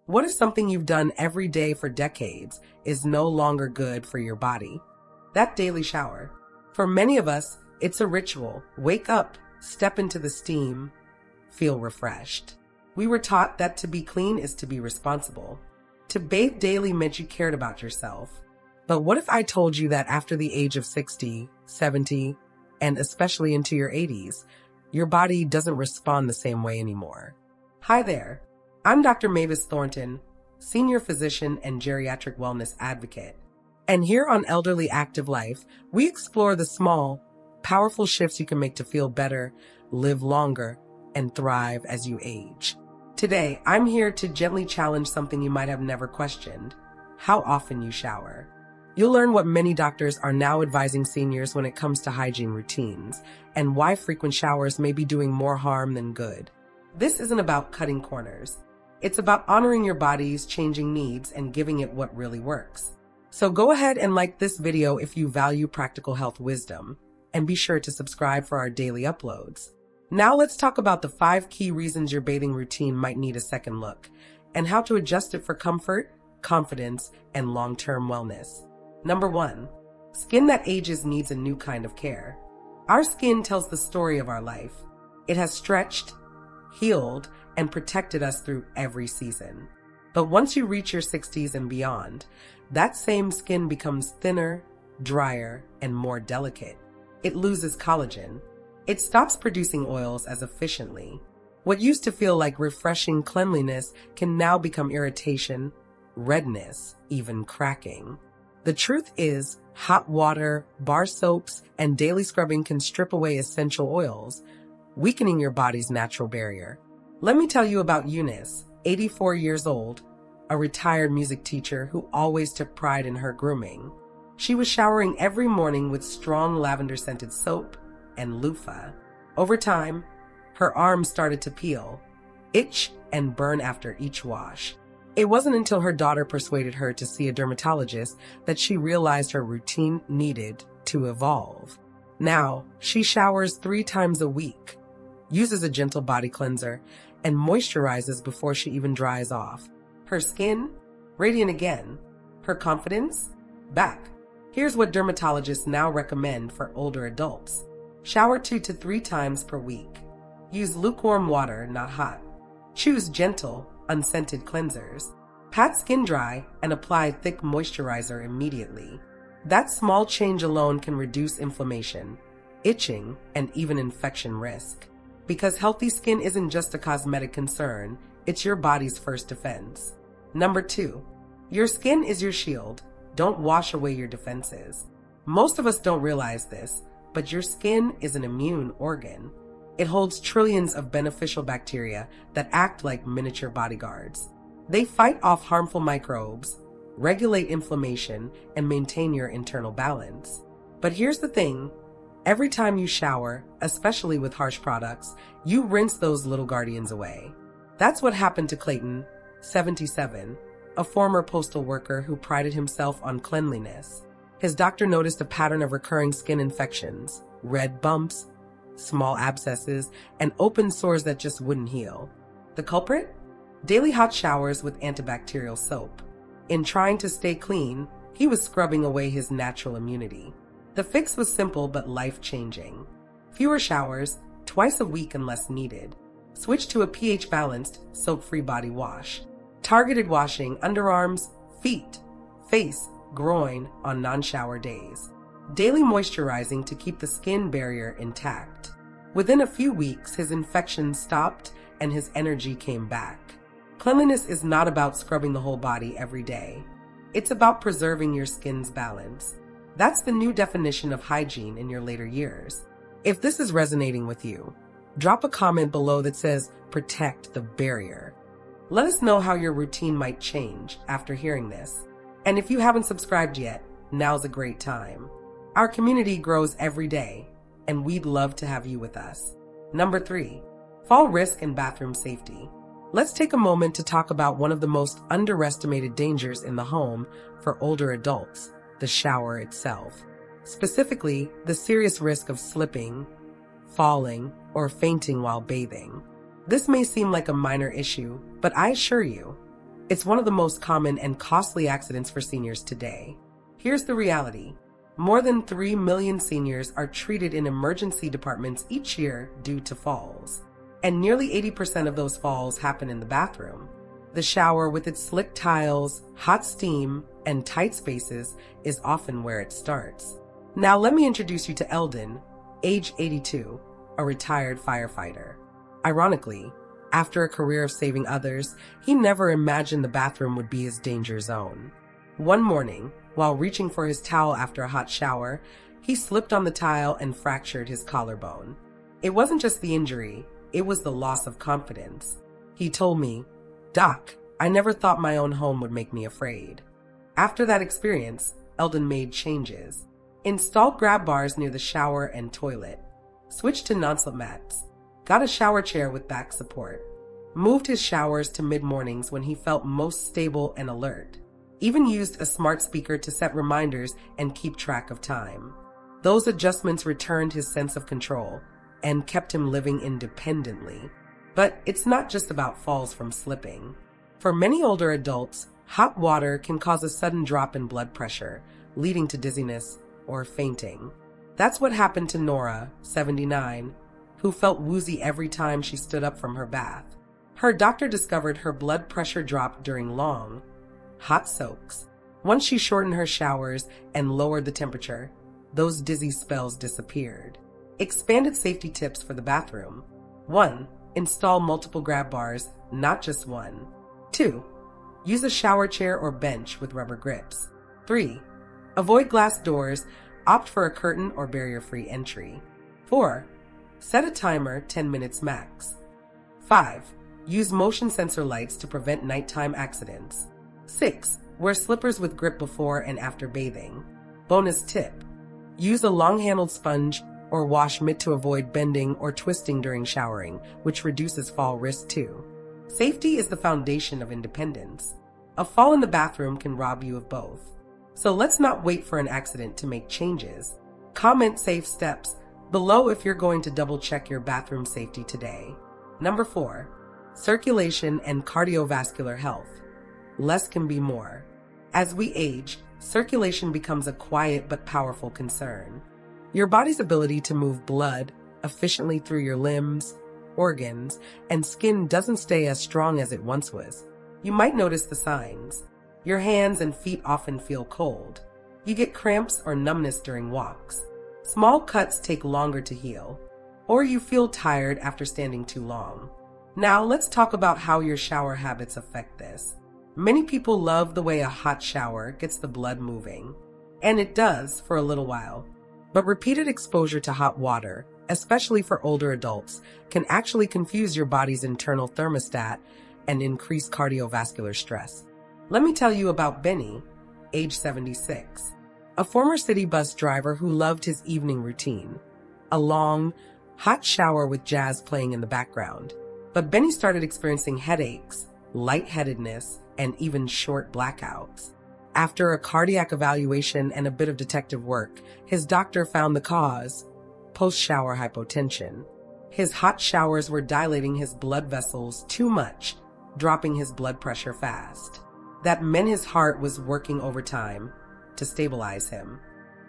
What if something you've done every day for decades is no longer good for your body? That daily shower. For many of us, it's a ritual. Wake up, step into the steam, feel refreshed. We were taught that to be clean is to be responsible. To bathe daily meant you cared about yourself. But what if I told you that after the age of 60, 70, and especially into your 80s, your body doesn't respond the same way anymore? Hi there. I'm Dr. Mavis Thornton, senior physician and geriatric wellness advocate. And here on Elderly Active Life, we explore the small, powerful shifts you can make to feel better, live longer, and thrive as you age. Today, I'm here to gently challenge something you might have never questioned: how often you shower. You'll learn what many doctors are now advising seniors when it comes to hygiene routines, and why frequent showers may be doing more harm than good. This isn't about cutting corners. It's about honoring your body's changing needs and giving it what really works. So go ahead and like this video if you value practical health wisdom, and be sure to subscribe for our daily uploads. Now let's talk about the 5 key reasons your bathing routine might need a second look, and how to adjust it for comfort, confidence, and long-term wellness. Number 1. Skin that ages needs a new kind of care. Our skin tells the story of our life. It has stretched, healed, and protected us through every season. But once you reach your 60s and beyond, that same skin becomes thinner, drier, and more delicate. It loses collagen. It stops producing oils as efficiently. What used to feel like refreshing cleanliness can now become irritation, redness, even cracking. The truth is, hot water, bar soaps, and daily scrubbing can strip away essential oils, weakening your body's natural barrier. Let me tell you about Eunice, 84 years old, a retired music teacher who always took pride in her grooming. She was showering every morning with strong lavender-scented soap and loofah. Over time, her arms started to peel, itch, and burn after each wash. It wasn't until her daughter persuaded her to see a dermatologist that she realized her routine needed to evolve. Now, she showers 3 times a week, uses a gentle body cleanser, and moisturizes before she even dries off. Her skin, radiant again. Her confidence, back. Here's what dermatologists now recommend for older adults. Shower 2 to 3 times per week. Use lukewarm water, not hot. Choose gentle, unscented cleansers. Pat skin dry and apply thick moisturizer immediately. That small change alone can reduce inflammation, itching, and even infection risk. Because healthy skin isn't just a cosmetic concern, it's your body's first defense. Number 2, your skin is your shield. Don't wash away your defenses. Most of us don't realize this, but your skin is an immune organ. It holds trillions of beneficial bacteria that act like miniature bodyguards. They fight off harmful microbes, regulate inflammation, and maintain your internal balance. But here's the thing. Every time you shower, especially with harsh products, you rinse those little guardians away. That's what happened to Clayton, 77, a former postal worker who prided himself on cleanliness. His doctor noticed a pattern of recurring skin infections, red bumps, small abscesses, and open sores that just wouldn't heal. The culprit? Daily hot showers with antibacterial soap. In trying to stay clean, he was scrubbing away his natural immunity. The fix was simple but life-changing. Fewer showers, twice a week unless needed. Switch to a pH-balanced, soap-free body wash. Targeted washing underarms, feet, face, groin on non-shower days. Daily moisturizing to keep the skin barrier intact. Within a few weeks, his infections stopped and his energy came back. Cleanliness is not about scrubbing the whole body every day. It's about preserving your skin's balance. That's the new definition of hygiene in your later years. If this is resonating with you, drop a comment below that says, "Protect the barrier." Let us know how your routine might change after hearing this. And if you haven't subscribed yet, now's a great time. Our community grows every day, and we'd love to have you with us. Number 3, fall risk and bathroom safety. Let's take a moment to talk about one of the most underestimated dangers in the home for older adults, the shower itself. Specifically, the serious risk of slipping, falling, or fainting while bathing. This may seem like a minor issue, but I assure you, It's one of the most common and costly accidents for seniors today. Here's the reality. More than 3 million seniors are treated in emergency departments each year due to falls. And nearly 80% of those falls happen in the bathroom. The shower, with its slick tiles, hot steam, and tight spaces, is often where it starts. Now let me introduce you to Eldon, age 82, a retired firefighter. Ironically, after a career of saving others, he never imagined the bathroom would be his danger zone. One morning, while reaching for his towel after a hot shower, he slipped on the tile and fractured his collarbone. It wasn't just the injury, it was the loss of confidence. He told me, "Doc, I never thought my own home would make me afraid." After that experience, Eldon made changes. Installed grab bars near the shower and toilet. Switched to non-slip mats. Got a shower chair with back support. Moved his showers to mid-mornings when he felt most stable and alert. Even used a smart speaker to set reminders and keep track of time. Those adjustments returned his sense of control and kept him living independently. But it's not just about falls from slipping. For many older adults, hot water can cause a sudden drop in blood pressure, leading to dizziness or fainting. That's what happened to Nora, 79, who felt woozy every time she stood up from her bath. Her doctor discovered her blood pressure dropped during long, hot soaks. Once she shortened her showers and lowered the temperature, those dizzy spells disappeared. Expanded safety tips for the bathroom. 1. Install multiple grab bars, not just one. 2. Use a shower chair or bench with rubber grips. 3. Avoid glass doors, opt for a curtain or barrier-free entry. 4. Set a timer 10 minutes max. 5. Use motion sensor lights to prevent nighttime accidents. 6. Wear slippers with grip before and after bathing. Bonus tip. Use a long-handled sponge or wash mitt to avoid bending or twisting during showering, which reduces fall risk too. Safety is the foundation of independence. A fall in the bathroom can rob you of both. So let's not wait for an accident to make changes. Comment safe steps below if you're going to double-check your bathroom safety today. Number 4. Circulation and cardiovascular health. Less can be more. As we age, circulation becomes a quiet but powerful concern. Your body's ability to move blood efficiently through your limbs, organs, and skin doesn't stay as strong as it once was. You might notice the signs. Your hands and feet often feel cold. You get cramps or numbness during walks. Small cuts take longer to heal. Or you feel tired after standing too long. Now let's talk about how your shower habits affect this. Many people love the way a hot shower gets the blood moving. And it does for a little while. But repeated exposure to hot water, especially for older adults, can actually confuse your body's internal thermostat and increase cardiovascular stress. Let me tell you about Benny, age 76, a former city bus driver who loved his evening routine, a long, hot shower with jazz playing in the background. But Benny started experiencing headaches, lightheadedness, and even short blackouts. After a cardiac evaluation and a bit of detective work, his doctor found the cause: post-shower hypotension. His hot showers were dilating his blood vessels too much, dropping his blood pressure fast. That meant his heart was working overtime to stabilize him.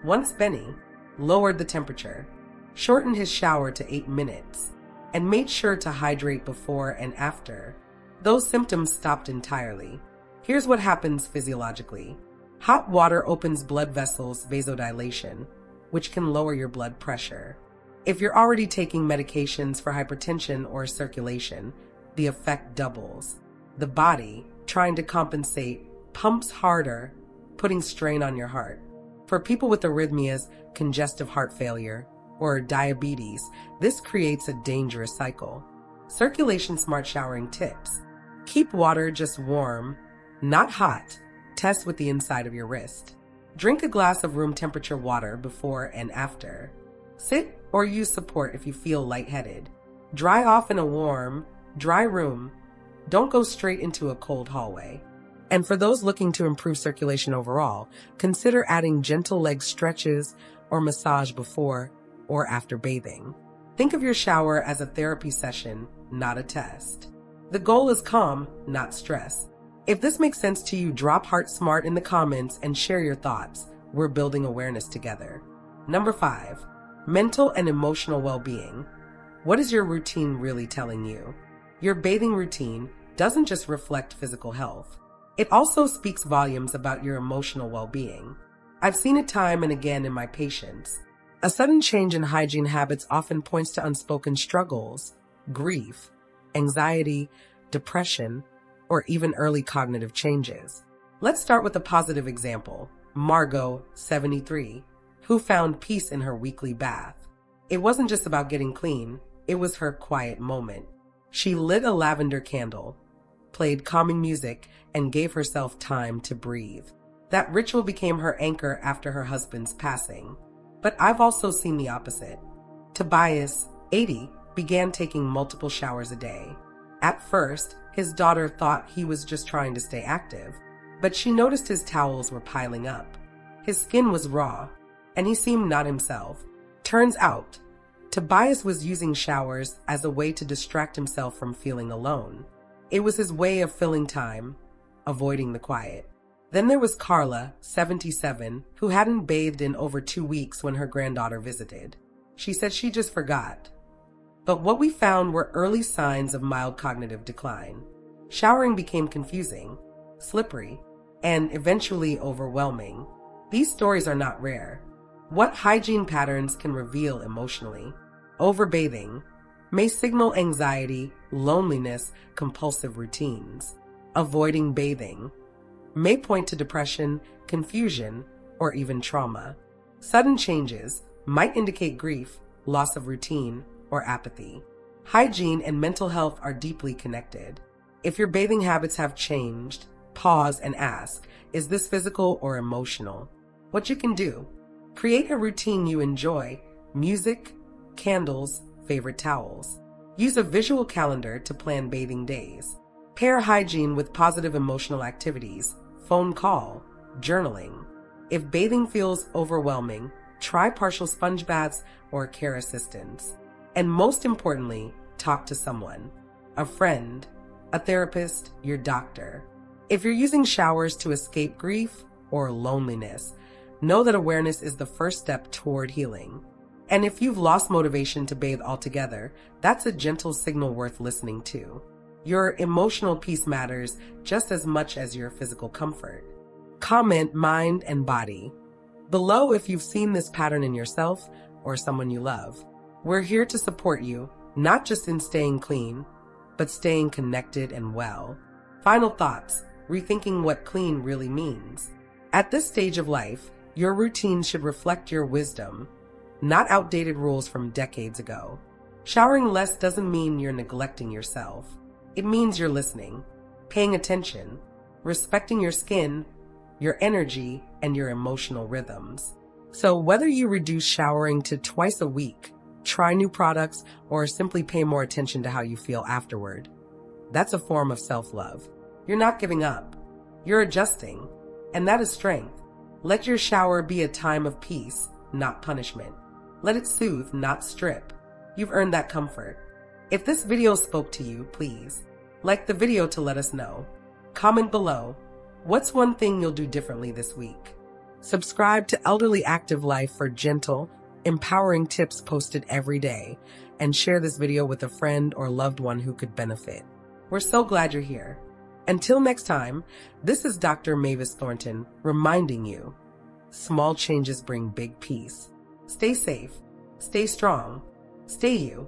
Once Benny lowered the temperature, shortened his shower to 8 minutes, and made sure to hydrate before and after, those symptoms stopped entirely. Here's what happens physiologically. Hot water opens blood vessels, vasodilation, which can lower your blood pressure. If you're already taking medications for hypertension or circulation, the effect doubles. The body, trying to compensate, pumps harder, putting strain on your heart. For people with arrhythmias, congestive heart failure, or diabetes, this creates a dangerous cycle. Circulation smart showering tips. Keep water just warm, not hot. Test with the inside of your wrist. Drink a glass of room temperature water before and after. Sit or use support if you feel lightheaded. Dry off in a warm, dry room. Don't go straight into a cold hallway. And for those looking to improve circulation overall, consider adding gentle leg stretches or massage before or after bathing. Think of your shower as a therapy session, not a test. The goal is calm, not stress. If this makes sense to you, drop heart smart in the comments and share your thoughts. We're building awareness together. Number 5, mental and emotional well-being. What is your routine really telling you? Your bathing routine doesn't just reflect physical health. It also speaks volumes about your emotional well-being. I've seen it time and again in my patients. A sudden change in hygiene habits often points to unspoken struggles, grief, anxiety, depression, or even early cognitive changes. Let's start with a positive example. Margot, 73, who found peace in her weekly bath. It wasn't just about getting clean, it was her quiet moment. She lit a lavender candle, played calming music, and gave herself time to breathe. That ritual became her anchor after her husband's passing. But I've also seen the opposite. Tobias, 80, began taking multiple showers a day. At first, his daughter thought he was just trying to stay active, but she noticed his towels were piling up. His skin was raw, and he seemed not himself. Turns out, Tobias was using showers as a way to distract himself from feeling alone. It was his way of filling time, avoiding the quiet. Then there was Carla, 77, who hadn't bathed in over 2 weeks when her granddaughter visited. She said she just forgot. But what we found were early signs of mild cognitive decline. Showering became confusing, slippery, and eventually overwhelming. These stories are not rare. What hygiene patterns can reveal emotionally? Overbathing may signal anxiety, loneliness, compulsive routines. Avoiding bathing may point to depression, confusion, or even trauma. Sudden changes might indicate grief, loss of routine, or apathy. Hygiene and mental health are deeply connected. If your bathing habits have changed, pause and ask, is this physical or emotional? What you can do: create a routine you enjoy: music, candles, favorite towels. Use a visual calendar to plan bathing days. Pair hygiene with positive emotional activities: phone call, journaling. If bathing feels overwhelming, try partial sponge baths or care assistance. And most importantly, talk to someone: a friend, a therapist, your doctor. If you're using showers to escape grief or loneliness, know that awareness is the first step toward healing. And if you've lost motivation to bathe altogether, that's a gentle signal worth listening to. Your emotional peace matters just as much as your physical comfort. Comment mind and body below if you've seen this pattern in yourself or someone you love. We're here to support you, not just in staying clean, but staying connected and well. Final thoughts: rethinking what clean really means. At this stage of life, your routine should reflect your wisdom, not outdated rules from decades ago. Showering less doesn't mean you're neglecting yourself. It means you're listening, paying attention, respecting your skin, your energy, and your emotional rhythms. So whether you reduce showering to twice a week, try new products, or simply pay more attention to how you feel afterward, that's a form of self-love. You're not giving up. You're adjusting, and that is strength. Let your shower be a time of peace, not punishment. Let it soothe, not strip. You've earned that comfort. If this video spoke to you, please like the video to let us know. Comment below, what's one thing you'll do differently this week? Subscribe to Elderly Active Life for gentle, empowering tips posted every day, and share this video with a friend or loved one who could benefit. We're so glad you're here. Until next time, this is Dr. Mavis Thornton reminding you, small changes bring big peace. Stay safe, stay strong, stay you.